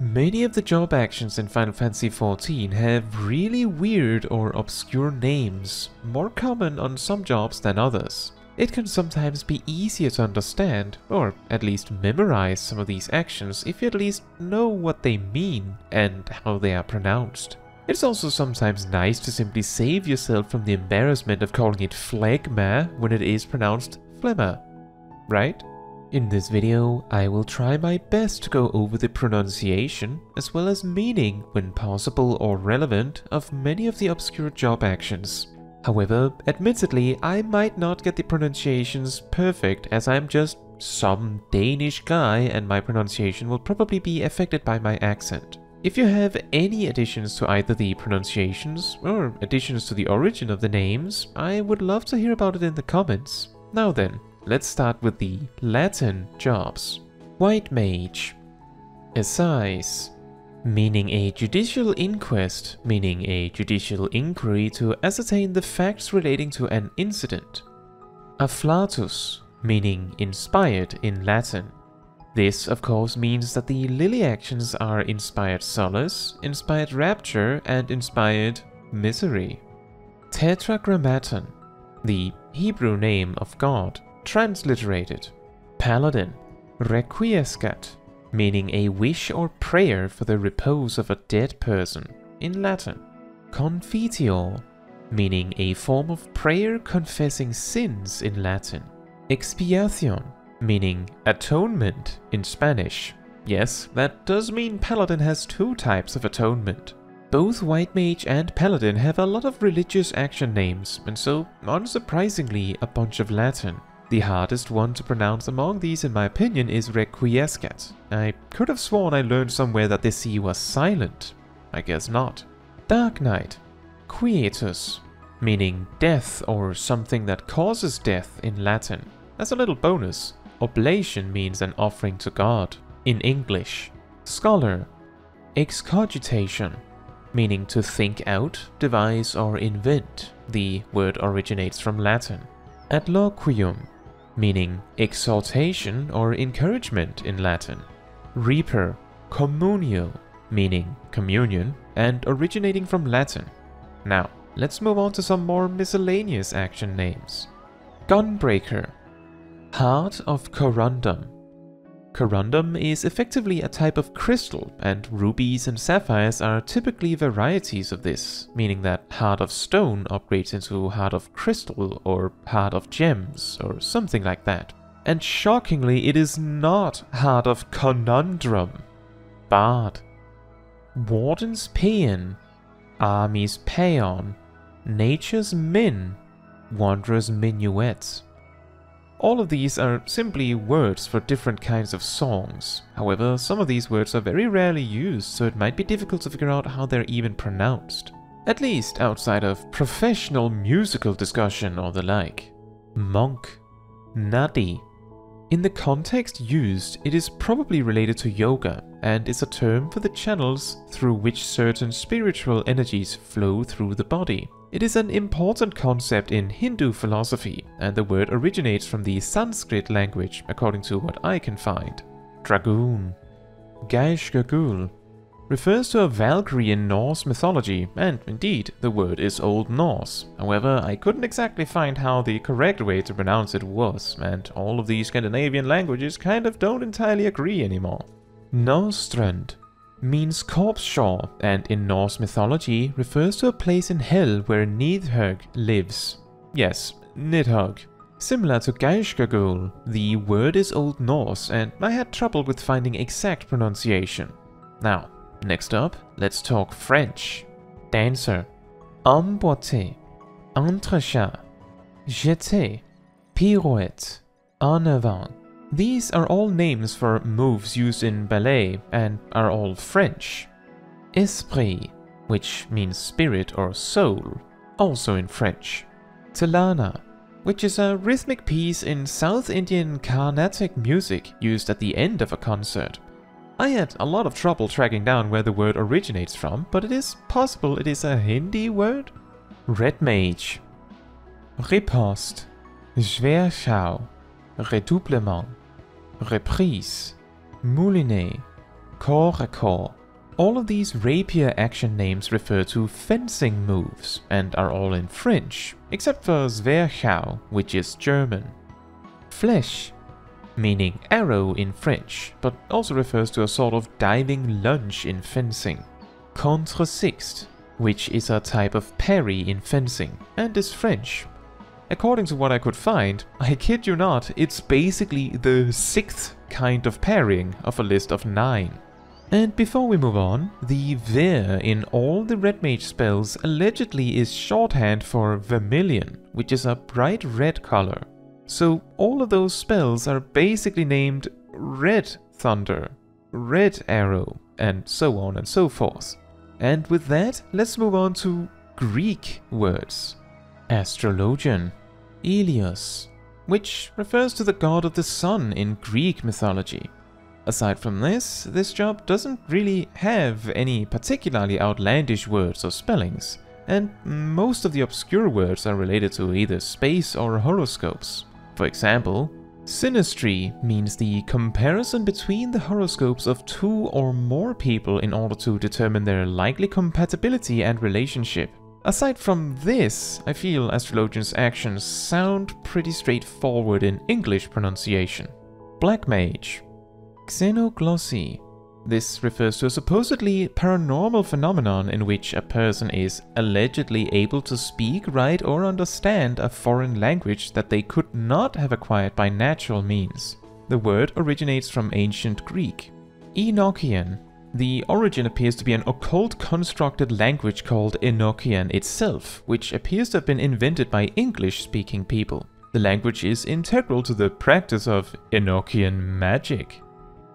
Many of the job actions in Final Fantasy XIV have really weird or obscure names, more common on some jobs than others. It can sometimes be easier to understand, or at least memorize some of these actions if you at least know what they mean and how they are pronounced. It's also sometimes nice to simply save yourself from the embarrassment of calling it Phlegma when it is pronounced Phlegma, right? In this video, I will try my best to go over the pronunciation, as well as meaning, when possible or relevant, of many of the obscure job actions. However, admittedly, I might not get the pronunciations perfect, as I'm just some Danish guy and my pronunciation will probably be affected by my accent. If you have any additions to either the pronunciations or additions to the origin of the names, I would love to hear about it in the comments. Now then, let's start with the Latin jobs. White Mage. Assize, meaning a judicial inquest, meaning a judicial inquiry to ascertain the facts relating to an incident. Afflatus, meaning inspired in Latin. This, of course, means that the lily actions are inspired solace, inspired rapture, and inspired misery. Tetragrammaton, the Hebrew name of God, transliterated. Paladin. Requiescat, meaning a wish or prayer for the repose of a dead person, in Latin. Confiteor, meaning a form of prayer confessing sins, in Latin. Expiation, meaning atonement in Spanish. Yes, that does mean Paladin has two types of atonement. Both White Mage and Paladin have a lot of religious action names, and so, unsurprisingly, a bunch of Latin. The hardest one to pronounce among these, in my opinion, is Requiescat. I could have sworn I learned somewhere that the C was silent. I guess not. Dark Knight. Quietus, meaning death or something that causes death in Latin. As a little bonus, oblation means an offering to God in English. Scholar. Excogitation, meaning to think out, devise, or invent. The word originates from Latin. Adloquium, meaning exhortation or encouragement in Latin. Reaper. Communio, meaning communion, and originating from Latin. Now, let's move on to some more miscellaneous action names. Gunbreaker. Heart of Corundum. Corundum is effectively a type of crystal, and rubies and sapphires are typically varieties of this, meaning that Heart of Stone upgrades into Heart of Crystal or Heart of Gems or something like that. And shockingly, it is not Heart of Conundrum. Bard. Warden's Paean. Army's Paeon. Nature's Min. Wanderer's Minuet. All of these are simply words for different kinds of songs. However, some of these words are very rarely used, so it might be difficult to figure out how they're even pronounced. At least outside of professional musical discussion or the like. Monk. Nadi. In the context used, it is probably related to yoga, and is a term for the channels through which certain spiritual energies flow through the body. It is an important concept in Hindu philosophy, and the word originates from the Sanskrit language, according to what I can find. Dragoon. Gaishgagul refers to a Valkyrie in Norse mythology, and indeed, the word is Old Norse. However, I couldn't exactly find how the correct way to pronounce it was, and all of these Scandinavian languages kind of don't entirely agree anymore. Nostrand means corpse shore, and in Norse mythology refers to a place in hell where Nidhogg lives. Yes, Nidhogg. Similar to Gaishgagul, the word is Old Norse, and I had trouble with finding exact pronunciation. Now, next up, let's talk French. Dancer. Emboîter. Entrechat. Jeter. Pirouette. En avant. These are all names for moves used in ballet and are all French. Esprit, which means spirit or soul, also in French. Tilana, which is a rhythmic piece in South Indian Carnatic music used at the end of a concert. I had a lot of trouble tracking down where the word originates from, but it is possible it is a Hindi word? Red Mage. Riposte. Schwerschau. Redoublement. Reprise. Moulinet. Druochole. All of these rapier action names refer to fencing moves and are all in French, except for Zwerchau, which is German. Flèche, meaning arrow in French, but also refers to a sort of diving lunge in fencing. Contre Sixte, which is a type of parry in fencing, and is French. According to what I could find, I kid you not, it's basically the 6th kind of parrying of a list of 9. And before we move on, the ver in all the red mage spells allegedly is shorthand for vermilion, which is a bright red color. So all of those spells are basically named Red Thunder, Red Arrow, and so on and so forth. And with that, let's move on to Greek words. Astrologian, Ilios, which refers to the god of the sun in Greek mythology. Aside from this job doesn't really have any particularly outlandish words or spellings, and most of the obscure words are related to either space or horoscopes. For example, synastry means the comparison between the horoscopes of 2 or more people in order to determine their likely compatibility and relationship. Aside from this, I feel Astrologian's actions sound pretty straightforward in English pronunciation. Black Mage. Xenoglossy. This refers to a supposedly paranormal phenomenon in which a person is allegedly able to speak, write, or understand a foreign language that they could not have acquired by natural means. The word originates from ancient Greek. Enochian. The origin appears to be an occult constructed language called Enochian itself, which appears to have been invented by English-speaking people. The language is integral to the practice of Enochian magic.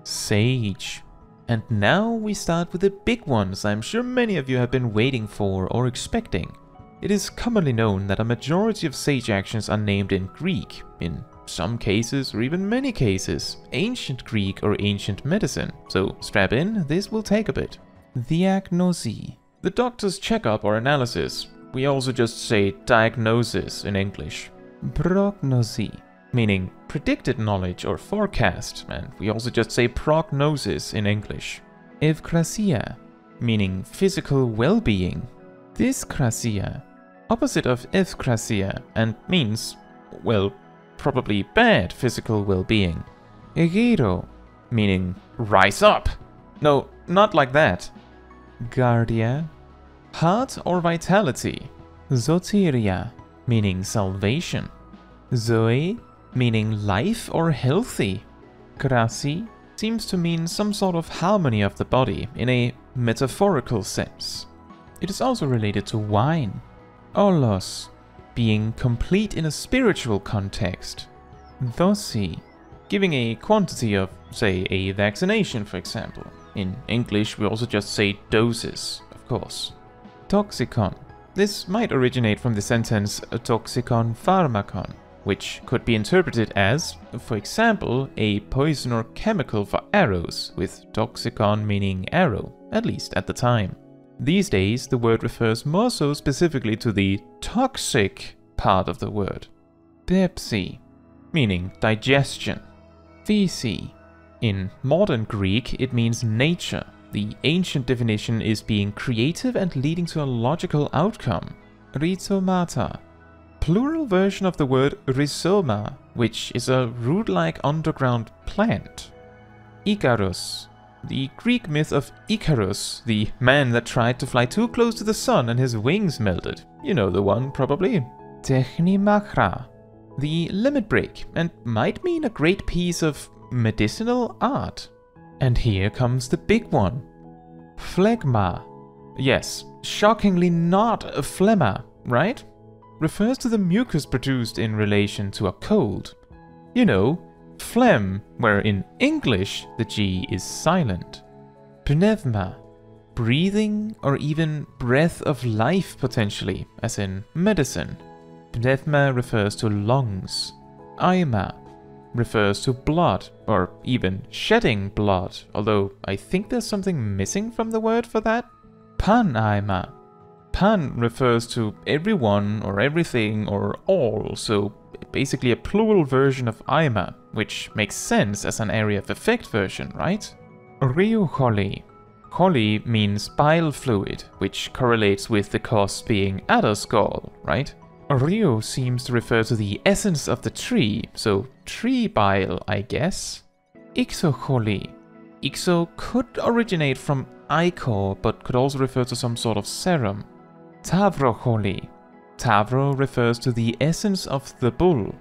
Sage. And now we start with the big ones I'm sure many of you have been waiting for or expecting. It is commonly known that a majority of sage actions are named in Greek, in some cases, or even many cases, ancient Greek or ancient medicine, so strap in, this will take a bit. Diagnosi. The doctor's checkup or analysis. We also just say diagnosis in English. Prognosi, meaning predicted knowledge or forecast, and we also just say prognosis in English. Evkrasia, meaning physical well-being. Dyskrasia, opposite of evkrasia, and means, well, probably bad physical well-being. Egero, meaning rise up. No, not like that. Guardia, heart or vitality. Soteria, meaning salvation. Zoe, meaning life or healthy. Krasi seems to mean some sort of harmony of the body in a metaphorical sense. It is also related to wine. Olos, being complete in a spiritual context. Dosi, giving a quantity of, say, a vaccination, for example. In English, we also just say doses, of course. Toxicon. This might originate from the sentence toxicon pharmakon, which could be interpreted as, for example, a poison or chemical for arrows, with toxicon meaning arrow, at least at the time. These days, the word refers more so specifically to the toxic part of the word. Pepsi, meaning digestion. Physi. In modern Greek, it means nature. The ancient definition is being creative and leading to a logical outcome. Rhizomata. Plural version of the word rhizoma, which is a root-like underground plant. Icarus. The Greek myth of Icarus, the man that tried to fly too close to the sun and his wings melted. You know the one, probably. Technimachra. The limit break, and might mean a great piece of medicinal art. And here comes the big one. Phlegma. Yes, shockingly not a phlegma, right? Refers to the mucus produced in relation to a cold. You know, phlegm, where in English the G is silent. Pneuma. Breathing or even breath of life potentially, as in medicine. Pneuma refers to lungs. Aima refers to blood, or even shedding blood, although I think there's something missing from the word for that. Panaima. Pan refers to everyone or everything or all, so basically a plural version of aima, which makes sense as an area of effect version, right? Druochole. Chole means bile fluid, which correlates with the cause being adder's gall, right? Ryu seems to refer to the essence of the tree, so tree bile, I guess. Ixochole. Ixo could originate from ichor, but could also refer to some sort of serum. Tavrochole. Tavro refers to the essence of the bull.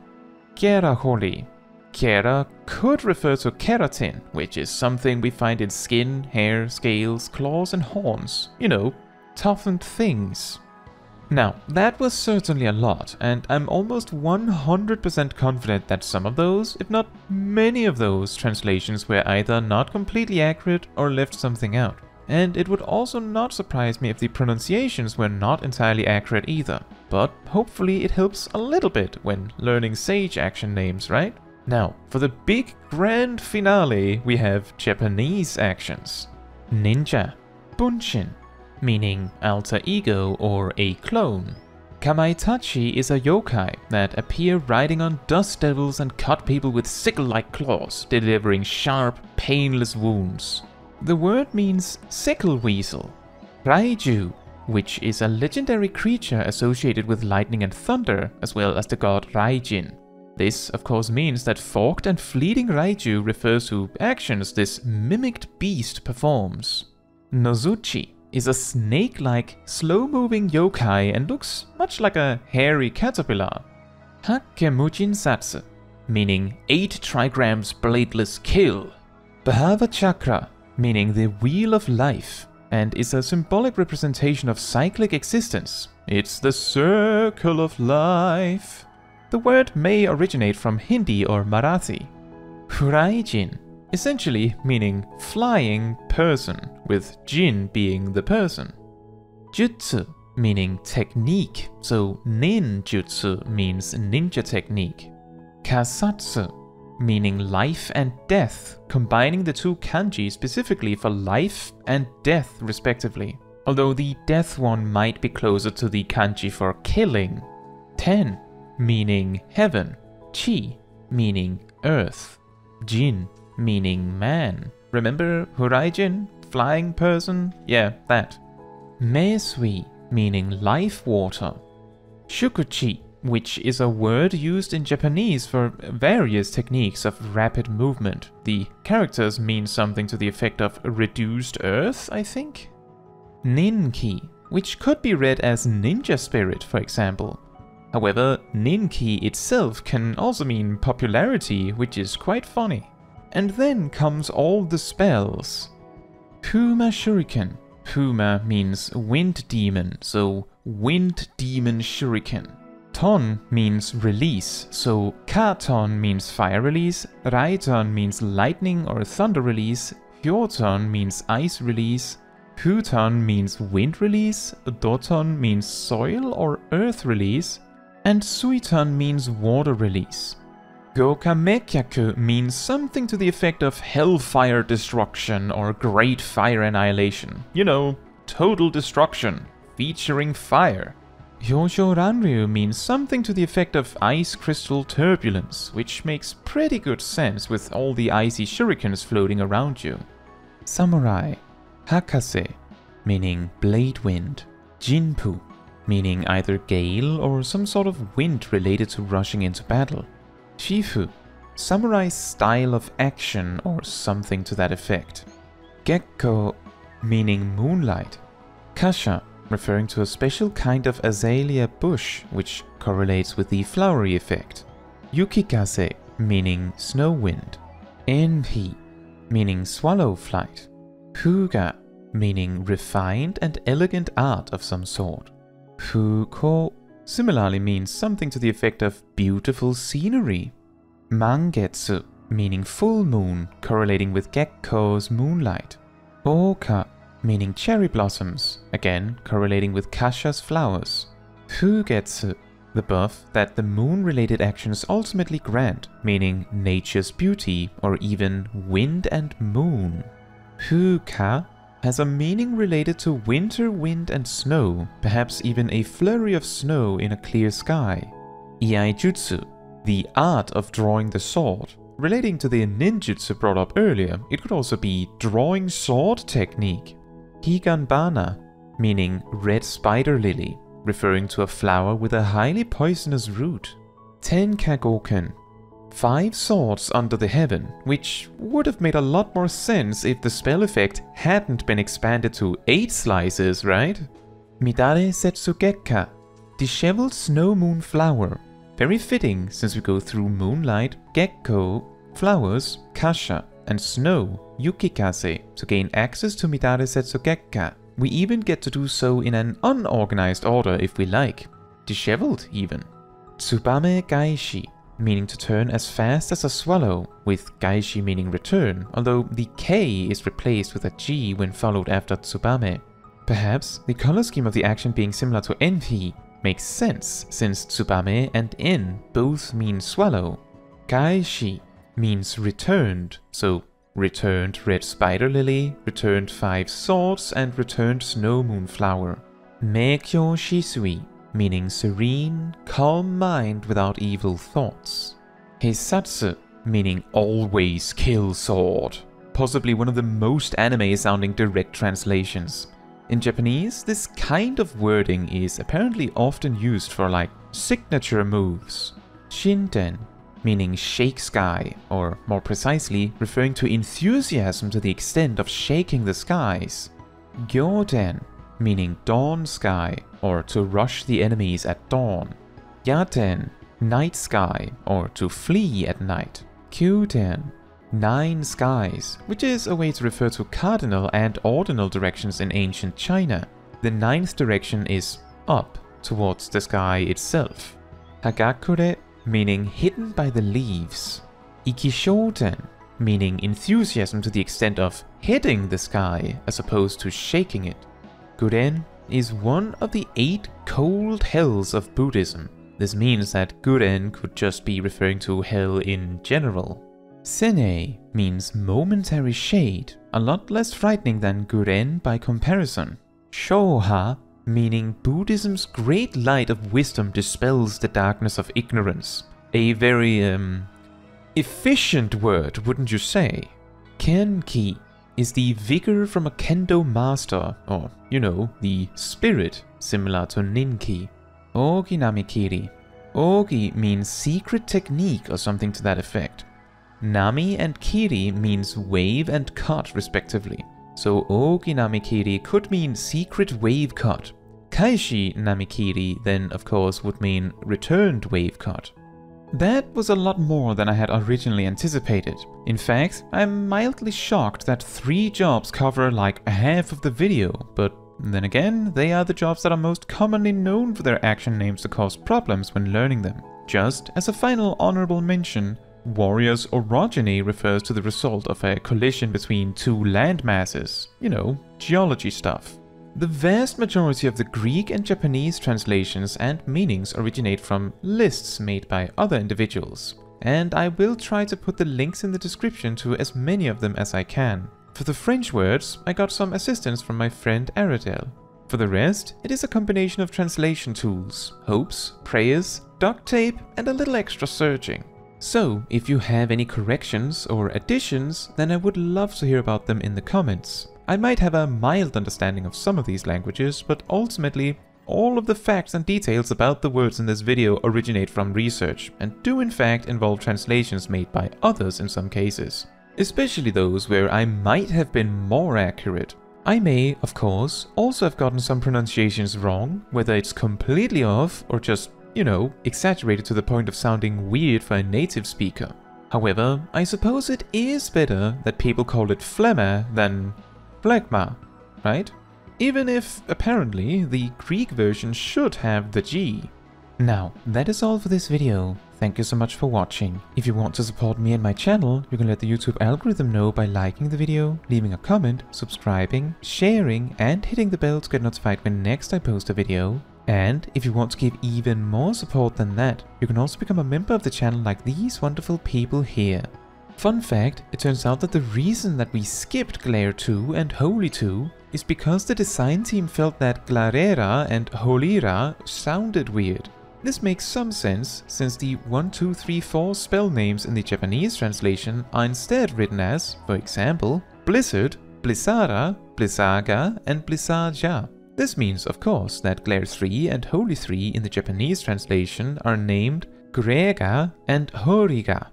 Kerachole. Kera could refer to keratin, which is something we find in skin, hair, scales, claws and horns. You know, toughened things. Now, that was certainly a lot, and I'm almost 100% confident that some of those, if not many of those, translations were either not completely accurate or left something out. And it would also not surprise me if the pronunciations were not entirely accurate either. But hopefully it helps a little bit when learning Sage action names, right? Now, for the big grand finale, we have Japanese actions. Ninja. Bunshin, meaning alter ego or a clone. Kamaitachi is a yokai that appear riding on dust devils and cut people with sickle-like claws, delivering sharp, painless wounds. The word means sickle weasel. Raiju, which is a legendary creature associated with lightning and thunder, as well as the god Raijin. This, of course, means that forked and fleeting Raiju refers to actions this mimicked beast performs. Nozuchi is a snake-like, slow-moving yokai and looks much like a hairy caterpillar. Hakemujin Satsu, meaning 8 trigrams bladeless kill. Bhava Chakra, meaning the wheel of life, and is a symbolic representation of cyclic existence. It's the circle of life. The word may originate from Hindi or Marathi. Huraijin, essentially meaning flying person, with jin being the person. Jutsu, meaning technique, so ninjutsu means ninja technique. Kasatsu, meaning life and death, combining the two kanji specifically for life and death respectively, although the death one might be closer to the kanji for killing. Ten, meaning heaven. Chi, meaning earth. Jin, meaning man. Remember Huraijin? Flying person? Yeah, that. Meisui, meaning life water. Shukuchi, which is a word used in Japanese for various techniques of rapid movement. The characters mean something to the effect of reduced earth, I think? Ninki, which could be read as ninja spirit, for example. However, Ninki itself can also mean popularity, which is quite funny. And then comes all the spells. Puma Shuriken. Puma means wind demon, so wind demon shuriken. Ton means release, so Katon means fire release, Raiton means lightning or thunder release, Hyoton means ice release, Huton means wind release, Doton means soil or earth release, and Suiton means water release. Gokamekyaku means something to the effect of hellfire destruction or great fire annihilation. You know, total destruction, featuring fire. Hyosho Ranryu means something to the effect of ice crystal turbulence, which makes pretty good sense with all the icy shurikens floating around you. Samurai. Hakase, meaning blade wind. Jinpu, meaning either gale or some sort of wind related to rushing into battle. Shifu, samurai's style of action or something to that effect. Gekko, meaning moonlight. Kasha, referring to a special kind of azalea bush which correlates with the flowery effect. Yukikaze, meaning snow wind. Enpi, meaning swallow flight. Fuga, meaning refined and elegant art of some sort. Fuko similarly means something to the effect of beautiful scenery. Mangetsu, meaning full moon, correlating with Gekko's moonlight. Oka, meaning cherry blossoms, again correlating with Kasha's flowers. Fugetsu, the buff that the moon-related actions ultimately grant, meaning nature's beauty or even wind and moon. Fuka has a meaning related to winter, wind and snow, perhaps even a flurry of snow in a clear sky. Iaijutsu, the art of drawing the sword, Relating to the ninjutsu brought up earlier, it could also be drawing sword technique. Higanbana, meaning red spider lily, referring to a flower with a highly poisonous root. Tenkagoken, 5 swords under the heaven, which would have made a lot more sense if the spell effect hadn't been expanded to 8 slices, right? Midare Setsugekka, disheveled snow moon flower. Very fitting since we go through moonlight, gecko, flowers, kasha, and snow, yukikase, to gain access to Midare Setsugekka. We even get to do so in an unorganized order if we like. Disheveled even. Tsubame Gaishi, meaning to turn as fast as a swallow, with Gaishi meaning return, although the K is replaced with a G when followed after Tsubame. Perhaps the color scheme of the action being similar to Enhi makes sense, since Tsubame and En both mean swallow. Gaishi means returned, so returned red spider lily, returned 5 swords, and returned snow moon flower. Meikyo Shisui, meaning serene, calm mind without evil thoughts. Heisatsu, meaning always kill sword. Possibly one of the most anime-sounding direct translations. In Japanese, this kind of wording is apparently often used for like signature moves. Shinten, meaning shake sky, or more precisely, referring to enthusiasm to the extent of shaking the skies. Gyoden, meaning dawn sky, or to rush the enemies at dawn. Yaten, night sky, or to flee at night. Kyuden, 9 skies, which is a way to refer to cardinal and ordinal directions in ancient China. The 9th direction is up, towards the sky itself. Hagakure, meaning hidden by the leaves. Ikishoten, meaning enthusiasm to the extent of hitting the sky as opposed to shaking it. Guren is one of the 8 cold hells of Buddhism. This means that Guren could just be referring to hell in general. Sene means momentary shade, a lot less frightening than Guren by comparison. Shoha, meaning Buddhism's great light of wisdom dispels the darkness of ignorance. A very, efficient word, wouldn't you say? Kenki is the vigor from a kendo master, or, you know, the spirit, similar to Ninki. Oginamikiri. Ogi means secret technique or something to that effect. Nami and Kiri means wave and cut respectively, so Oginamikiri could mean secret wave cut. Kaishi Namikiri then of course would mean returned wave cut. That was a lot more than I had originally anticipated. In fact, I'm mildly shocked that 3 jobs cover like half of the video, but then again, they are the jobs that are most commonly known for their action names to cause problems when learning them. Just as a final honorable mention, Warrior's orogeny refers to the result of a collision between 2 land masses. You know, geology stuff. The vast majority of the Greek and Japanese translations and meanings originate from lists made by other individuals, and I will try to put the links in the description to as many of them as I can. For the French words, I got some assistance from my friend Aradel. For the rest, it is a combination of translation tools, hopes, prayers, duct tape, and a little extra searching. So, if you have any corrections or additions, then I would love to hear about them in the comments. I might have a mild understanding of some of these languages, but ultimately, all of the facts and details about the words in this video originate from research, and do in fact involve translations made by others in some cases. Especially those where I might have been more accurate. I may, of course, also have gotten some pronunciations wrong, whether it's completely off or just, you know, exaggerated to the point of sounding weird for a native speaker. However, I suppose it is better that people call it Phlegma than Phlegma, right? Even if, apparently, the Greek version should have the G. Now, that is all for this video. Thank you so much for watching. If you want to support me and my channel, you can let the YouTube algorithm know by liking the video, leaving a comment, subscribing, sharing, and hitting the bell to get notified when next I post a video. And if you want to give even more support than that, you can also become a member of the channel like these wonderful people here. Fun fact, it turns out that the reason that we skipped Glare 2 and Holy 2 is because the design team felt that Glarera and Holira sounded weird. This makes some sense, since the 1, 2, 3, 4 spell names in the Japanese translation are instead written as, for example, Blizzard, Blizzara, Blizzaga, and Blizzaja. This means, of course, that Glare 3 and Holy 3 in the Japanese translation are named Grega and Horiga.